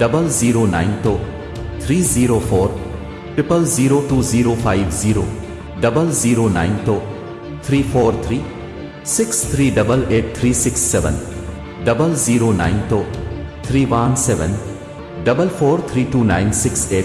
0092 304 000250 0092 343 6388 0092 317 443298।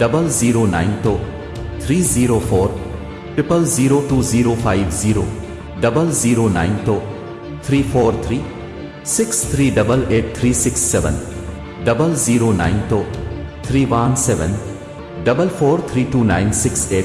0092 304 000250 0092 343 6388 0092 317 443298।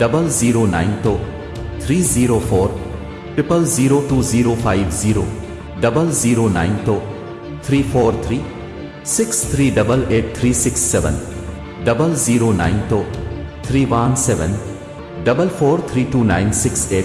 0092 304 000250 0092 343 6388 0092 317 443298।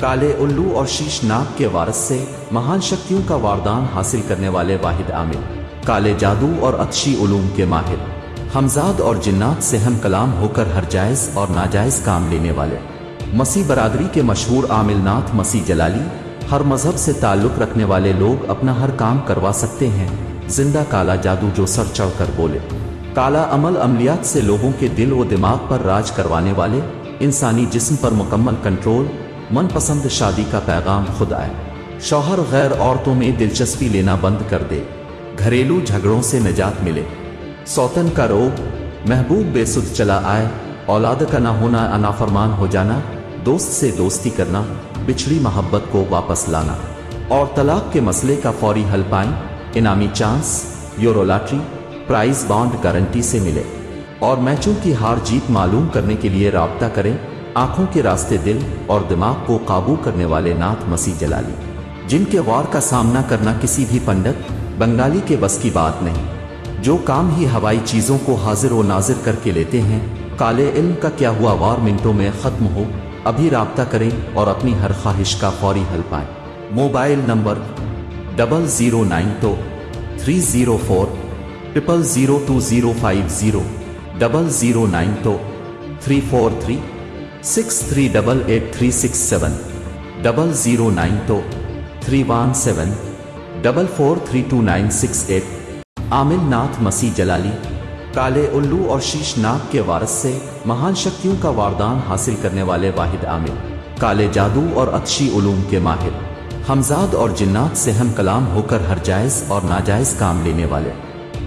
کالے الو اور شیش ناگ کے وارث سے مہان شکتیوں کا وردان حاصل کرنے والے واحد عامل، کالے جادو اور عطشی علوم کے ماہر، ہمزاد اور جنات سے ہم کلام ہو کر ہر جائز اور ناجائز کام لینے والے، مسیح برادری کے مشہور عامل ناتھ مسیح جلالی۔ ہر مذہب سے تعلق رکھنے والے لوگ اپنا ہر کام کروا سکتے ہیں، زندہ کالا جادو جو سر چڑھ کر بولے، کالا عمل عملیات سے لوگوں کے دل و دماغ پر راج کروانے والے، انسانی جسم پر مکمل کنٹرول، من پسند شادی کا پیغام خود آئے، شوہر غیر عورتوں میں دلچسپی لینا بند کر دے، گھریلو جھگڑوں سے نجات ملے، سوتن کا روگ، محبوب بے سدھ چلا آئے، اولاد کا نہ ہونا، نافرمان ہو جانا، دوست سے دوستی کرنا، بچھڑی محبت کو واپس لانا، اور طلاق کے مسئلے کا فوری حل پائیں، انعامی chance, euro lottery, prize bond guarantee سے ملے، اور میچوں کی ہار جیت معلوم کرنے کے لیے رابطہ کریں، آنکھوں کے راستے دل اور دماغ کو قابو کرنے والے ناتھ مسیح جلالی، جن کے وار کا سامنا کرنا کسی بھی پنڈت بنگالی کے بس کی بات نہیں، جو کام ہی ہوائی چیزوں کو حاضر و ناظر کر کے لیتے ہیں، کالے علم کا کیا ہوا وار منٹوں میں ختم ہو، ابھی رابطہ کریں اور اپنی ہر خواہش کا فوری حل پائیں۔ Mobile number 009 304 0002050 009 343 6388367 009 317 443298۔ عامل ناتھ مسیح جلالی، کالے الو اور شیش ناگ کے وارث سے مہان شکتیوں کا وردان حاصل کرنے والے واحد عامل، کالے جادو اور عطشی علوم کے ماہر، ہمزاد اور جنات سے ہم کلام ہو کر ہر جائز اور ناجائز کام لینے والے،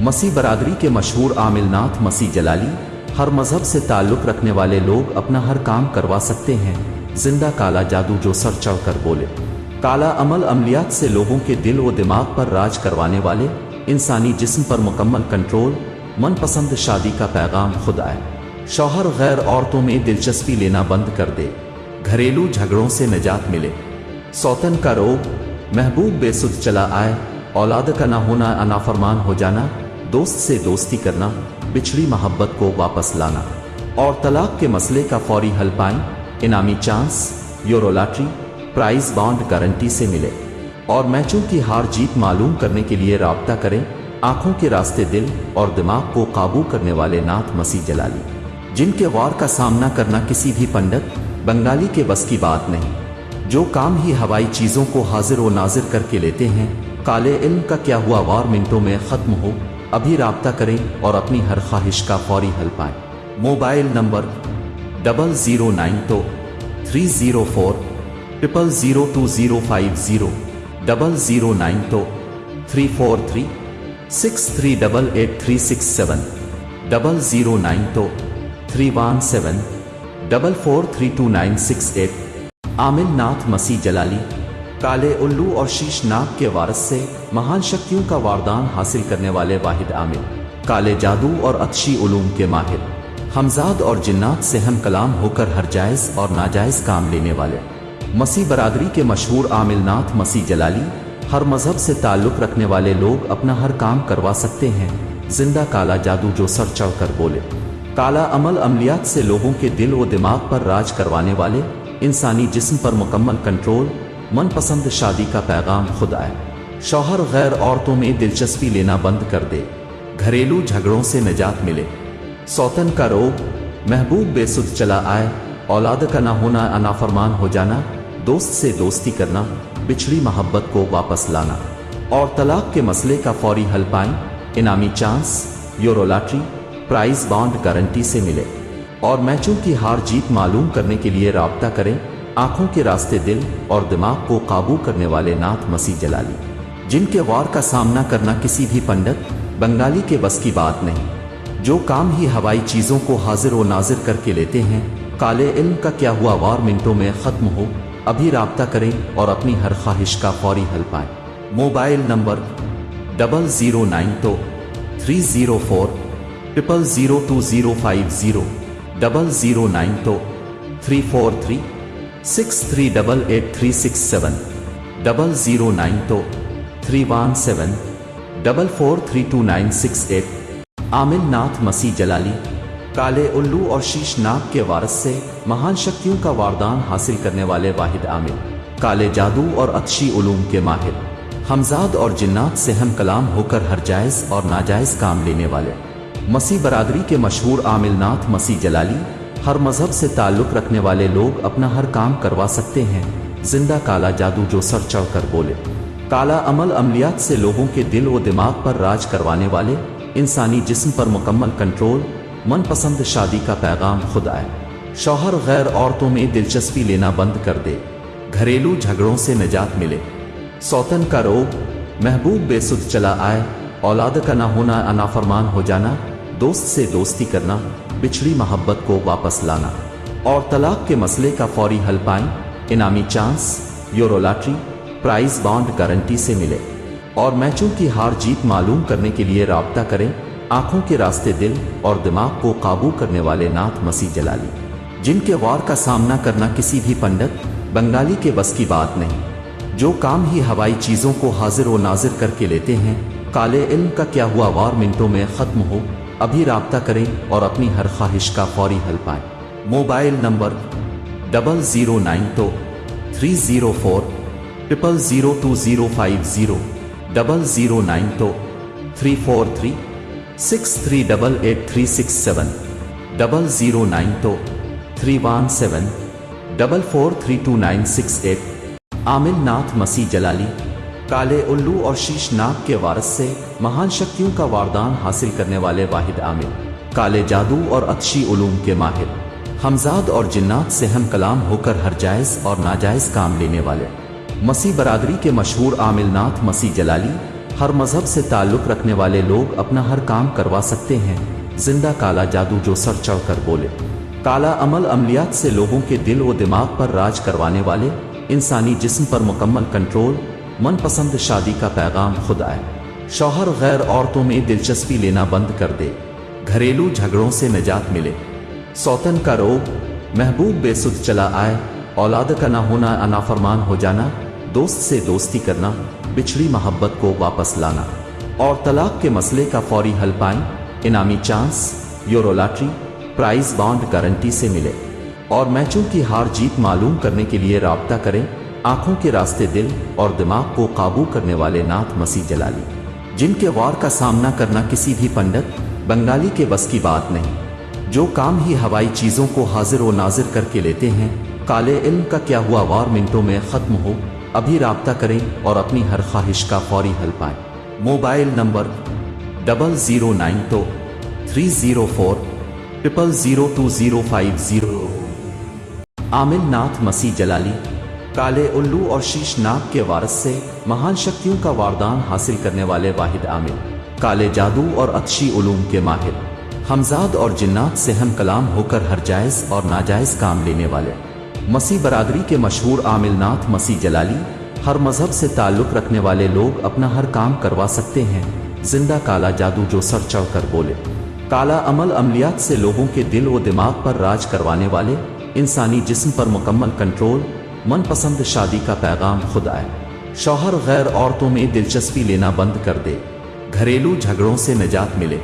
مسیح برادری کے مشہور عامل ناتھ مسیح جلالی۔ ہر مذہب سے تعلق رکھنے والے لوگ اپنا ہر کام کروا سکتے ہیں، زندہ کالا جادو جو سر چڑھ کر بولے، کالا عمل عملیات سے لوگوں کے دل و دماغ پر راج کروانے والے، انسانی جسم پر مکمل کنٹرول، من پسند شادی کا پیغام خود آئے، شوہر غیر عورتوں میں دلچسپی لینا بند کر دے، گھریلو جھگڑوں سے نجات ملے، سوتن کا روگ، محبوب بے سدھ چلا آئے، اولاد کا نہ ہونا، نافرمان ہو جانا، دوست سے دوستی کرنا، بچھڑی محبت کو واپس لانا، اور طلاق کے مسئلے کا فوری حل پائیں، انعامی chance, euro lottery, prize bond guarantee سے ملے، اور میچوں کی ہار جیت معلوم کرنے کے لیے رابطہ کریں، آنکھوں کے راستے دل اور دماغ کو قابو کرنے والے ناتھ مسیح جلالی، جن کے وار کا سامنا کرنا کسی بھی پنڈت بنگالی کے بس کی بات نہیں، جو کام ہی ہوائی چیزوں کو حاضر و ناظر کر کے لیتے ہیں، کالے علم کا کیا ہوا وار منٹوں میں ختم ہو، ابھی رابطہ کریں اور اپنی ہر خواہش کا فوری حل پائیں۔ Mobile number 009 304 0002050 009 343 6388367 009 317 443298۔ عامل ناتھ مسیح جلالی، کالے الو اور شیش ناگ کے وارث سے مہان شکتیوں کا وردان حاصل کرنے والے واحد عامل، کالے جادو اور عطشی علوم کے ماہر، ہمزاد اور جنات سے ہم کلام ہو کر ہر جائز اور ناجائز کام لینے والے، مسیح برادری کے مشہور عامل ناتھ مسیح جلالی۔ ہر مذہب سے تعلق رکھنے والے لوگ اپنا ہر کام کروا سکتے ہیں، زندہ کالا جادو جو سر چڑھ کر بولے، کالا عمل عملیات سے لوگوں کے دل و دماغ پر راج کروانے والے، انسانی جسم پر مکمل کنٹرول، من پسند شادی کا پیغام خود آئے، شوہر غیر عورتوں میں دلچسپی لینا بند کر دے، گھریلو جھگڑوں سے نجات ملے، سوتن کا روگ، محبوب بے سدھ چلا آئے، اولاد کا نہ ہونا، نافرمان ہو جانا، دوست سے دوستی کرنا، بچھڑی محبت کو واپس لانا، اور طلاق کے مسئلے کا فوری حل پائیں، انعامی chance, euro lottery, prize bond guarantee سے ملے، اور میچوں کی ہار جیت معلوم کرنے کے لیے رابطہ کریں، آنکھوں کے راستے دل اور دماغ کو قابو کرنے والے ناتھ مسیح جلالی، جن کے وار کا سامنا کرنا کسی بھی پنڈت بنگالی کے بس کی بات نہیں، جو کام ہی ہوائی چیزوں کو حاضر و ناظر کر کے لیتے ہیں، کالے علم کا کیا ہوا وار منٹوں میں ختم ہو، ابھی رابطہ کریں اور اپنی ہر خواہش کا فوری حل پائیں۔ Mobile number 009 304 0002050 009 343 6388367 009 317 443298۔ عامل ناتھ مسیح جلالی، کالے الو اور شیش ناگ کے وارث سے مہان شکتیوں کا وردان حاصل کرنے والے واحد عامل، کالے جادو اور عطشی علوم کے ماہر، ہمزاد اور جنات سے ہم کلام ہو کر ہر جائز اور ناجائز کام لینے والے، مسیح برادری کے مشہور عامل ناتھ مسیح جلالی۔ ہر مذہب سے تعلق رکھنے والے لوگ اپنا ہر کام کروا سکتے ہیں، زندہ کالا جادو جو سر چڑھ کر بولے، کالا عمل عملیات سے لوگوں کے دل و دماغ پر راج کروانے والے، انسانی جسم پر مکمل کنٹرول، من پسند شادی کا پیغام خود آئے، شوہر غیر عورتوں میں دلچسپی لینا بند کر دے، گھریلو جھگڑوں سے نجات ملے، سوتن کا روگ، محبوب بے سدھ چلا آئے، اولاد کا نہ ہونا، نافرمان ہو جانا، دوست سے دوستی کرنا، بچھڑی محبت کو واپس لانا، اور طلاق کے مسئلے کا فوری حل پائیں، انعامی chance, euro lottery, prize bond guarantee سے ملے، اور میچوں کی ہار جیت معلوم کرنے کے لیے رابطہ کریں، آنکھوں کے راستے دل اور دماغ کو قابو کرنے والے ناتھ مسیح جلالی، جن کے وار کا سامنا کرنا کسی بھی پنڈت بنگالی کے بس کی بات نہیں، جو کام ہی ہوائی چیزوں کو حاضر و ناظر کر کے لیتے ہیں، کالے علم کا کیا ہوا وار منٹوں میں ختم ہو، ابھی رابطہ کریں اور اپنی ہر خواہش کا فوری حل پائیں۔ Mobile number 009 304 00250 009 343 6388367 009 317 443298۔ عامل ناتھ مسیح جلالی، کالے الو اور شیش ناگ کے وارث سے مہان شکتیوں کا وردان حاصل کرنے والے واحد عامل، کالے جادو اور عطشی علوم کے ماہر، ہمزاد اور جنات سے ہم کلام ہو کر ہر جائز اور ناجائز کام لینے والے، مسیح برادری کے مشہور عامل ناتھ مسیح جلالی۔ ہر مذہب سے تعلق رکھنے والے لوگ اپنا ہر کام کروا سکتے ہیں، زندہ کالا جادو جو سر چڑھ کر بولے، کالا عمل عملیات سے لوگوں کے دل و دماغ پر راج کروانے والے، انسانی جسم پر مکمل کنٹرول، من پسند شادی کا پیغام خود آئے، شوہر غیر عورتوں میں دلچسپی لینا بند کر دے، گھریلو جھگڑوں سے نجات ملے، سوتن کا روگ، محبوب بے سدھ چلا آئے، اولاد کا نہ ہونا، نافرمان ہو جانا، دوست سے دوستی کرنا، بچھڑی محبت کو واپس لانا، اور طلاق کے مسئلے کا فوری حل پائیں، انعامی chance, euro lottery, prize bond guarantee سے ملے، اور میچوں کی ہار جیت معلوم کرنے کے لیے رابطہ کریں، آنکھوں کے راستے دل اور دماغ کو قابو کرنے والے ناتھ مسیح جلالی، جن کے وار کا سامنا کرنا کسی بھی پنڈت بنگالی کے بس کی بات نہیں، جو کام ہی ہوائی چیزوں کو حاضر و ناظر کر کے لیتے ہیں، کالے علم کا کیا ہوا وار منٹوں میں ختم ہو، ابھی رابطہ کریں اور اپنی ہر خواہش کا فوری حل پائیں۔ Mobile number 009 304 00250۔ عامل ناتھ مسیح جلالی، کالے الو اور شیش ناگ کے وارث سے مہان شکتیوں کا وردان حاصل کرنے والے واحد عامل، کالے جادو اور عطشی علوم کے ماہر، ہمزاد اور جنات سے ہم کلام ہو کر ہر جائز اور ناجائز کام لینے والے، مسیح برادری کے مشہور عامل ناتھ مسیح جلالی۔ ہر مذہب سے تعلق رکھنے والے لوگ اپنا ہر کام کروا سکتے ہیں، زندہ کالا جادو جو سر چڑھ کر بولے، کالا عمل عملیات سے لوگوں کے دل و دماغ پر راج کروانے والے، انسانی جسم پر مکمل کنٹرول، من پسند شادی کا پیغام خود آئے، شوہر غیر عورتوں میں دلچسپی لینا بند کر دے، گھریلو جھگڑوں سے نجات ملے،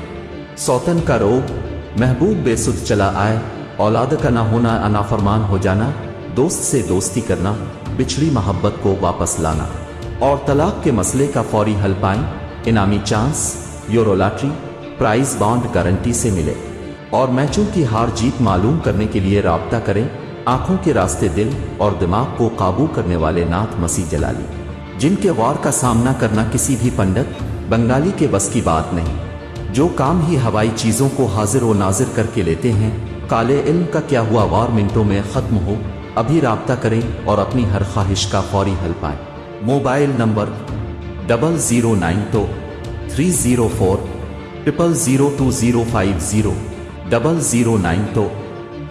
سوتن کا روگ، محبوب بے سدھ چلا آئے، اولاد کا نہ ہونا، نافرمان ہو جانا، دوست سے دوستی کرنا، بچھڑی محبت کو واپس لانا، اور طلاق کے مسئلے کا فوری حل پائیں، انعامی chance, euro lottery, prize bond guarantee سے ملے، اور میچوں کی ہار جیت معلوم کرنے کے لیے رابطہ کریں، آنکھوں کے راستے دل اور دماغ کو قابو کرنے والے ناتھ مسیح جلالی، جن کے وار کا سامنا کرنا کسی بھی پنڈت بنگالی کے بس کی بات نہیں، جو کام ہی ہوائی چیزوں کو حاضر و ناظر کر کے لیتے ہیں، کالے علم کا کیا ہوا وار منٹوں میں ختم ہو، ابھی رابطہ کریں اور اپنی ہر خواہش کا فوری حل پائیں۔ Mobile number 009 304 00250 009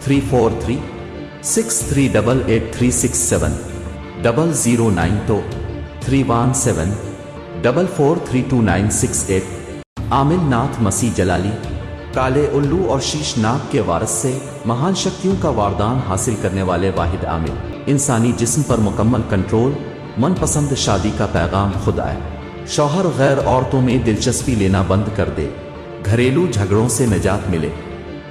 343 6388367 009 317 443298۔ عامل ناتھ مسیح جلالی، کالے الو اور شیش ناگ کے وارث سے مہان شکتیوں کا وردان حاصل کرنے والے واحد عامل، انسانی جسم پر مکمل کنٹرول، من پسند شادی کا پیغام خود آئے، شوہر غیر عورتوں میں دلچسپی لینا بند کر دے، گھریلو جھگڑوں سے نجات ملے،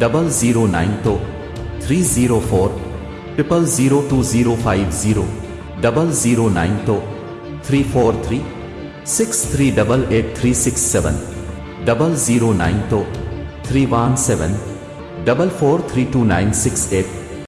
009 304 000250 009 343 6388367 009 317 443296 8।